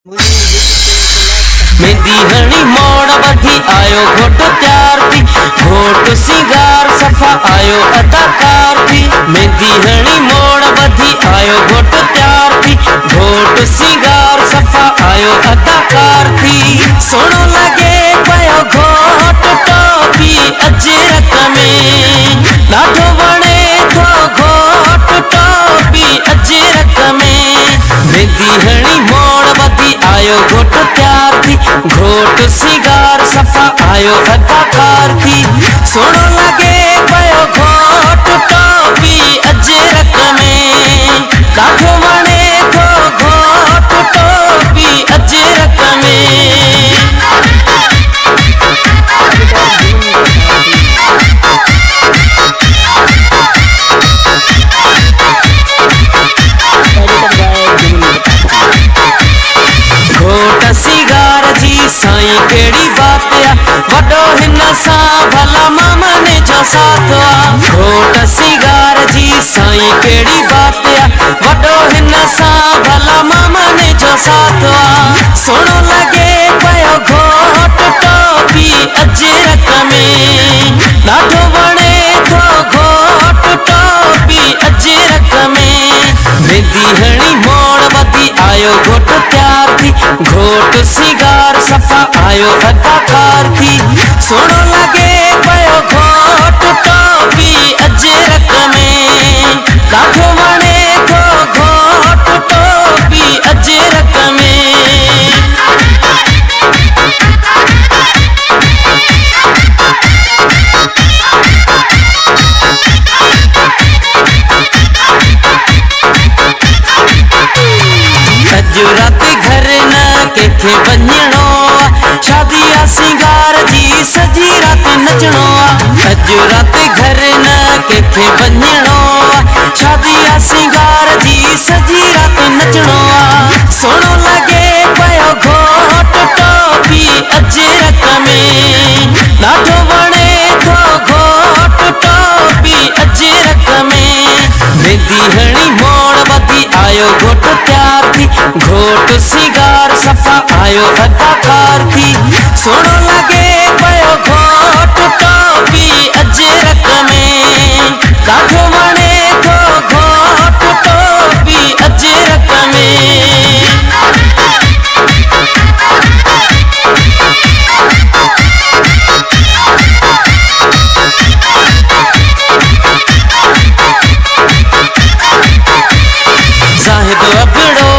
मेहंदी हणी मोड़ बधी आयो घोट तैयार थी, घोट सिंगार सफा आयो अदाकार थी। मेहंदी हणी मोड़ बधी आयो घोट तैयार थी, घोट सिंगार सफा आयो अदाकार थी। सोनो लगे पयो घोट टोपी अजरक में, ॾाढो वणे थो घोट टोपी अजरक में। मेहंदी हणी मोड़ बधी आयो घोट तैयार थी, घोट सिंगार सफा आयो अदाकार थी। सोनो लगे पयो घोट टोपी अजरक में, ॾाढो वणे थो घोट टोपी अजरक में। घोट सिंगार जी साईं केड़ी बात आ, वडो हिन सां भला मामने जो साथ आ। घोट सिंगार जी साईं केड़ी बात आ, वडो हिन सां भला मामने जो साथ आ। सोनो लगे पयो घोट टोपी अजरक में, ॾाढो वणे थो घोट टोपी अजरक में। मेहंदी हणी मोड़ बधी आयो घोट तैयार थी, घोट सिंगार सफा आयो अदाकार थी। सोनो लगे पयो घोट टोपी अजरक में, ॾाढो वणे थो घोट टोपी अजरक में। अज रात घर न केथे वञणो आ, शादी आ सिंगार जी सजी रात नचणो आ। अज रात घर न केथे वञणो आ, शादी आ सिंगार जी सजी रात नचणो आ। सोनो लगे पयो घोट टोपी अजरक में, ॾाढो वणे थो घोट टोपी अजरक में। मेहंदी हणी मोड़ बधी आयो घोट तैयार थी, घोट सिंगार सफा आयो अदाकार थी। सोनो लगे पयो घोट टोपी अजरक में, ॾाढो वणे थो घोट टोपी अजरक में। ज़ाहिद अबड़ो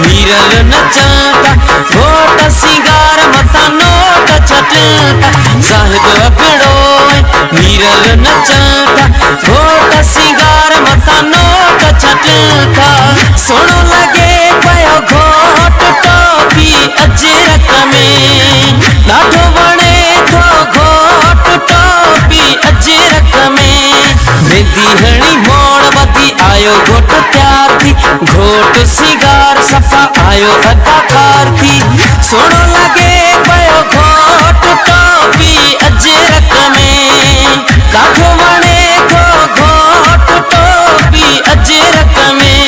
मीरल नचता, घोट सिंगार मथा नोट छटता। ज़ाहिद अबड़ो मीरल नचता, घोट सिंगार मथा नोट छटता। सोनो लगे पयो घोट टोपी अजरक में, ॾाढो वणे थो घोट टोपी अजरक में। मेहंदी हणी मोड़ बधी आयो घोट तैयार थी, घोट सिंगार सफा आयो अदाकार थी। सोनो लगे पयो घोट टोपी अजरक में, ॾाढो वणे थो घोट टोपी अजरक में।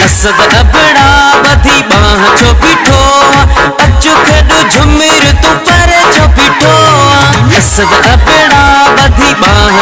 असद अबड़ा बधी बाह छो बीठो, अचु खेॾ झुमिर तूं पर छो बीठो। असद अबड़ा बधी बाह